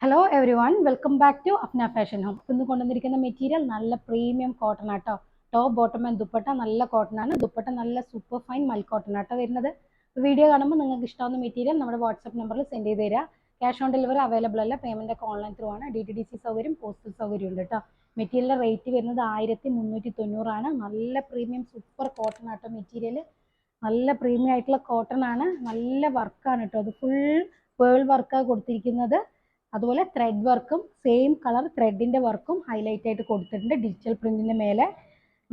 Hello everyone, welcome back to Afna fashion home. ഇന്ന് കൊണ്ടുവന്നിരിക്കുന്ന material നല്ല പ്രീമിയം കോട്ടൺ ആട്ടോ. ടോപ്പ് ബോട്ടം ആൻഡ് ദുപ്പട്ട നല്ല കോട്ടൺ ആണ്. ദുപ്പട്ട നല്ല സൂപ്പർ ഫൈൻ മൽ കോട്ടൺ ആട്ടോ വരുന്നത്. വീഡിയോ കാണുമ്പോൾ നിങ്ങൾക്ക് ഇഷ്ടമാവുന്ന മെറ്റീരിയൽ നമ്മുടെ വാട്സ്ആപ്പ് നമ്പറിൽ സെൻഡ് ചെയ്ത് തരിക. ക്യാഷ് ഓൺ ഡെലിവറി അവൈലബിൾ അല്ല, പേയ്മെന്റ് ഒക്കെ ഓൺലൈൻ ത്രൂ ആണ്. DTDC സൗകര്യം, പോസ്റ്റൽ സൗകര്യം ഉണ്ട് കേട്ടോ. മെറ്റീരിയലിന്റെ റേറ്റ് വരുന്നത് 1390 ആണ്. നല്ല പ്രീമിയം സൂപ്പർ കോട്ടൺ ആട്ടോ മെറ്റീരിയൽ. നല്ല പ്രീമിയം ആയിട്ടുള്ള കോട്ടൺ ആണ്. നല്ല വർക്കാണ് കേട്ടോ. അത് ഫുൾ പേൾ വർക്കാണ് കൊടുത്തിരിക്കുന്നത്. അതുപോലെ ത്രെഡ് വർക്കും സെയിം കളർ ത്രെഡിന്റെ വർക്കും ഹൈലൈറ്റ് ആയിട്ട് കൊടുത്തിട്ടുണ്ട് ഡിജിറ്റൽ പ്രിന്റിന്റെ മേലെ.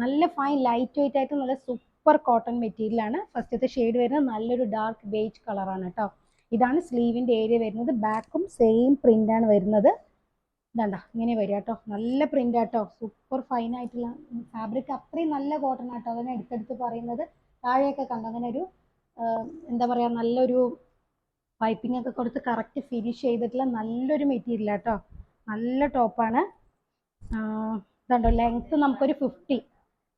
നല്ല ഫൈൻ ലൈറ്റ് വെയിറ്റ് ആയിട്ട് നല്ല സൂപ്പർ കോട്ടൺ മെറ്റീരിയൽ ആണ്. ഫസ്റ്റത്തെ ഷെയ്ഡ് വരുന്നത് നല്ലൊരു ഡാർക്ക് ബേജ് കളറാണ് കേട്ടോ. ഇതാണ് സ്ലീവിന്റെ ഏരിയ വരുന്നത്. ബാക്കും സെയിം പ്രിന്റ് ആണ് വരുന്നത്. ഇതാണ്ട ഇങ്ങനെ വരിക കേട്ടോ. നല്ല പ്രിന്റ് ആട്ടോ. സൂപ്പർ ഫൈൻ ആയിട്ടുള്ള ഫാബ്രിക്, അത്രയും നല്ല കോട്ടൺ ആട്ടോ. അതിനെ എടുത്തെടുത്ത് പറയുന്നത്. താഴെയൊക്കെ കണ്ടോ അങ്ങനെ ഒരു എന്താ പറയാ, നല്ലൊരു പൈപ്പിംഗ് ഒക്കെ കൊടുത്ത് കറക്റ്റ് ഫിനിഷ് ചെയ്തിട്ടുള്ള നല്ലൊരു മെറ്റീരിയൽ ആട്ടോ. നല്ല ടോപ്പാണ്. ഇതുണ്ടോ ലെങ്ത്ത് നമുക്കൊരു 50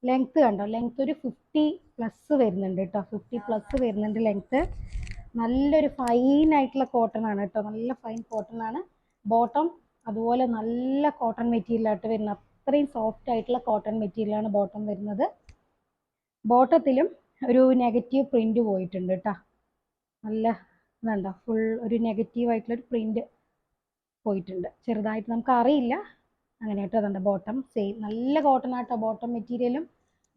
ലെങ്ത്ത് കണ്ടോ. ലെങ്ത്ത് ഒരു 50+ വരുന്നുണ്ട് കേട്ടോ. 50+ വരുന്നുണ്ട് ലെങ്ത്ത്. നല്ലൊരു ഫൈൻ ആയിട്ടുള്ള കോട്ടൺ ആണ് കേട്ടോ. നല്ല ഫൈൻ കോട്ടൺ ആണ്. ബോട്ടം അതുപോലെ നല്ല കോട്ടൺ മെറ്റീരിയൽ ആയിട്ട് വരുന്നത്. അത്രയും സോഫ്റ്റ് ആയിട്ടുള്ള കോട്ടൺ മെറ്റീരിയൽ ആണ് ബോട്ടം വരുന്നത്. ബോട്ടത്തിലും ഒരു നെഗറ്റീവ് പ്രിന്റ് പോയിട്ടുണ്ട് കേട്ടോ. നല്ല ഇതുണ്ടോ, ഫുൾ ഒരു നെഗറ്റീവ് ആയിട്ടുള്ളൊരു പ്രിന്റ് പോയിട്ടുണ്ട്. ചെറുതായിട്ട് നമുക്ക് അറിയില്ല അങ്ങനെ കേട്ടോ. അതുണ്ട് ബോട്ടം സെയിം നല്ല കോട്ടൺ ആട്ടോ. ബോട്ടം മെറ്റീരിയലും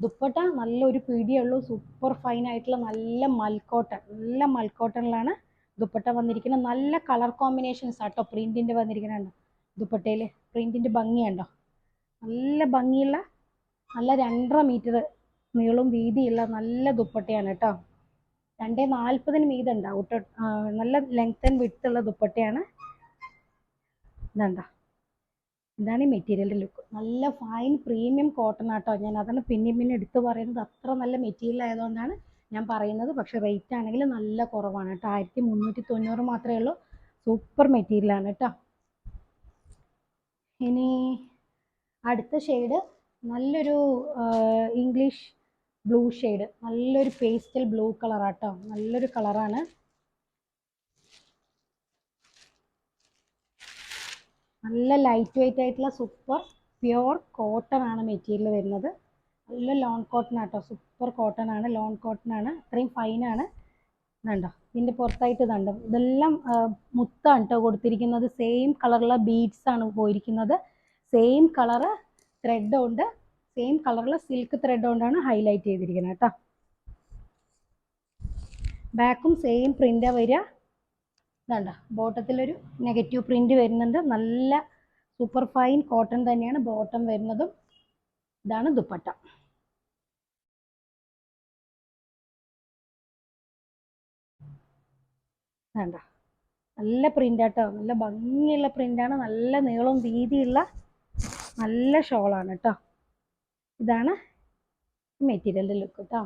ദുപ്പട്ട നല്ലൊരു പിടിയുള്ളൂ. സൂപ്പർ ഫൈൻ ആയിട്ടുള്ള നല്ല മൽക്കോട്ടൺ, നല്ല മൽക്കോട്ടണിലാണ് ദുപ്പട്ട വന്നിരിക്കുന്നത്. നല്ല കളർ കോമ്പിനേഷൻസ് ആട്ടോ പ്രിന്റിന്റെ വന്നിരിക്കുന്നുണ്ടോ. ദുപ്പട്ടയിൽ പ്രിന്റിന്റെ ഭംഗിയുണ്ടോ. നല്ല ഭംഗിയുള്ള നല്ല 2.5 മീറ്റർ നീളവും വീതിയുള്ള നല്ല ദുപ്പട്ടയാണ് കേട്ടോ. 240 മീതെ ഉണ്ടാവും കേട്ടോ. നല്ല ലെങ്ത് ആൻഡ് വിഡ്ത്ത് ഉള്ള ദുപ്പട്ടയാണ്. ഇതാണ്ട ഇതാണ് ഈ മെറ്റീരിയലിന്റെ ലുക്ക്. നല്ല ഫൈൻ പ്രീമിയം കോട്ടൺ ആട്ടോ. ഞാൻ അതാണ് പിന്നെ എടുത്ത് പറയുന്നത്. അത്ര നല്ല മെറ്റീരിയൽ ആയതുകൊണ്ടാണ് ഞാൻ പറയുന്നത്. പക്ഷെ റേറ്റ് ആണെങ്കിൽ നല്ല കുറവാണ് കേട്ടോ. 1390 മാത്രമേ ഉള്ളൂ. സൂപ്പർ മെറ്റീരിയൽ ആണ് കേട്ടോ. ഇനി അടുത്ത ഷെയ്ഡ് നല്ലൊരു ഇംഗ്ലീഷ് ബ്ലൂ ഷെയ്ഡ്, നല്ലൊരു പേസ്റ്റൽ ബ്ലൂ കളർ ആട്ടോ. നല്ലൊരു കളറാണ്. നല്ല ലൈറ്റ് വെയിറ്റ് ആയിട്ടുള്ള സൂപ്പർ പ്യുവർ കോട്ടൺ ആണ് മെറ്റീരിയൽ വരുന്നത്. നല്ല ലോൺ കോട്ടൺ ആട്ടോ. സൂപ്പർ കോട്ടൺ ആണ്, ലോൺ കോട്ടൺ ആണ്. അത്രയും ഫൈൻ ആണ്. ഇതുണ്ടോ ഇതിന്റെ പുറത്തായിട്ട് ഇതുണ്ടോ. ഇതെല്ലാം മുത്താണ് കേട്ടോ കൊടുത്തിരിക്കുന്നത്. സെയിം കളറുള്ള ബീഡ്സ് ആണ് പോയിരിക്കുന്നത്. സെയിം കളറ് ത്രെഡ് ഉണ്ട്. സെയിം കളറുള്ള സിൽക്ക് ത്രെഡ് കൊണ്ടാണ് ഹൈലൈറ്റ് ചെയ്തിരിക്കുന്നത് കേട്ടോ. ബാക്കും സെയിം പ്രിന്റാ വരിക. ഇതാണ്ട ബോട്ടത്തിലൊരു നെഗറ്റീവ് പ്രിന്റ് വരുന്നുണ്ട്. നല്ല സൂപ്പർ ഫൈൻ കോട്ടൺ തന്നെയാണ് ബോട്ടം വരുന്നതും. ഇതാണ് ദുപ്പട്ട. വേണ്ട നല്ല പ്രിന്റ് ആട്ടോ. നല്ല ഭംഗിയുള്ള പ്രിന്റാണ്. നല്ല നീളവും വീതിയുള്ള നല്ല ഷോളാണ് കേട്ടോ. ഇതാണ് മെറ്റീരിയലിന്റെ ലുക്ക് കേട്ടോ.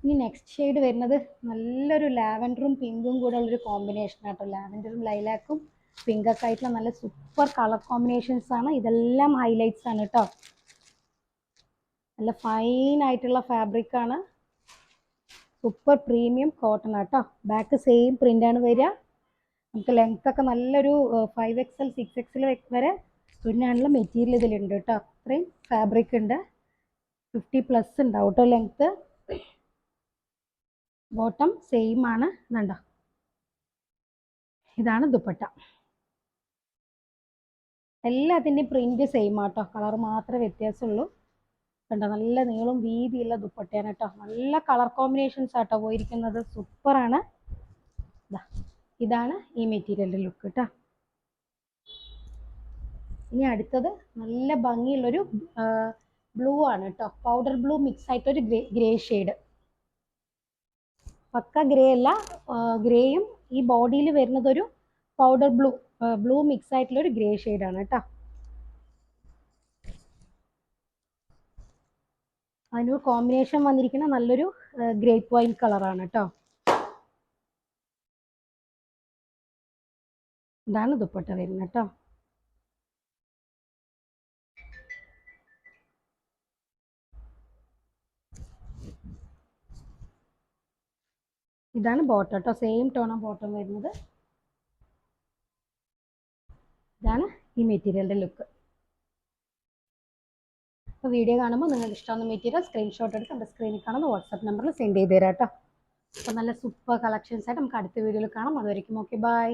ഇനി നെക്സ്റ്റ് ഷെയ്ഡ് വരുന്നത് നല്ലൊരു ലാവൻഡറും പിങ്കും കൂടെ ഉള്ളൊരു കോമ്പിനേഷൻ ആട്ടോ. ലാവൻഡറും ലൈലാക്കും പിങ്കൊക്കെ ആയിട്ടുള്ള നല്ല സൂപ്പർ കളർ കോമ്പിനേഷൻസ് ആണ്. ഇതെല്ലാം ഹൈലൈറ്റ്സ് ആണ് കേട്ടോ. നല്ല ഫൈൻ ആയിട്ടുള്ള ഫാബ്രിക് ആണ്. സൂപ്പർ പ്രീമിയം കോട്ടൺ ആട്ടോ. ബാക്ക് സെയിം പ്രിന്റ് ആണ് വരിക. നമുക്ക് ലെങ്ത് ഒക്കെ നല്ലൊരു 5XL 6XL വരെ തുന്നാനുള്ള മെറ്റീരിയൽ ഇതിലുണ്ട് കേട്ടോ. അത്രയും ഫാബ്രിക് ഉണ്ട്. 50+ ഉണ്ടാവും കേട്ടോ ലെങ്ത്. ബോട്ടം സെയിം ആണ്. ഇതുണ്ടോ ഇതാണ് ദുപ്പട്ട. എല്ലാത്തിൻ്റെയും പ്രിന്റ് സെയിം ആട്ടോ. കളർ മാത്രമേ വ്യത്യാസമുള്ളൂ. കണ്ടോ നല്ല നീളം വീതിയുള്ള ദുപ്പട്ടയാണ് കേട്ടോ. നല്ല കളർ കോമ്പിനേഷൻസ് ആട്ടോ പോയിരിക്കുന്നത്. സൂപ്പറാണ്. ഇതാണ് ഈ മെറ്റീരിയലിന്റെ ലുക്ക് കേട്ടോ. ഇനി അടുത്തത് നല്ല ഭംഗിയുള്ളൊരു ബ്ലൂ ആണ് കേട്ടോ. പൗഡർ ബ്ലൂ മിക്സ് ആയിട്ടൊരു ഗ്രേ ഷെയ്ഡ്. പക്ക ഗ്രേ അല്ല, ഗ്രേയും ഈ ബോഡിയിൽ വരുന്നത് ഒരു പൗഡർ ബ്ലൂ മിക്സ് ആയിട്ടുള്ള ഒരു ഗ്രേ ഷെയ്ഡാണ് കേട്ടോ. അതിനൊരു കോമ്പിനേഷൻ വന്നിരിക്കുന്ന നല്ലൊരു ഗ്രേപ്പ് വൈൻ കളറാണ് കേട്ടോ. ഇതാണ് ദുപ്പട്ട വരുന്നത് കേട്ടോ. ഇതാണ് ബോട്ടം കേട്ടോ, സെയിം ടോണാണ് ബോട്ടം വരുന്നത്. ഇതാണ് ഈ മെറ്റീരിയലിൻ്റെ ലുക്ക്. അപ്പോൾ വീഡിയോ കാണുമ്പോൾ നിങ്ങൾക്ക് ഇഷ്ടമാകുന്ന മെറ്റീരിയൽ സ്ക്രീൻഷോട്ട് എടുത്ത് എൻ്റെ സ്ക്രീനിൽ കാണുന്ന വാട്സാപ്പ് നമ്പറിൽ സെൻഡ് ചെയ്ത് തരാം കേട്ടോ. അപ്പോൾ നല്ല സൂപ്പർ കളക്ഷൻസ് ആയിട്ട് നമുക്ക് അടുത്ത വീഡിയോയിൽ കാണാം. അതുവരെയും ഓക്കെ, ബൈ.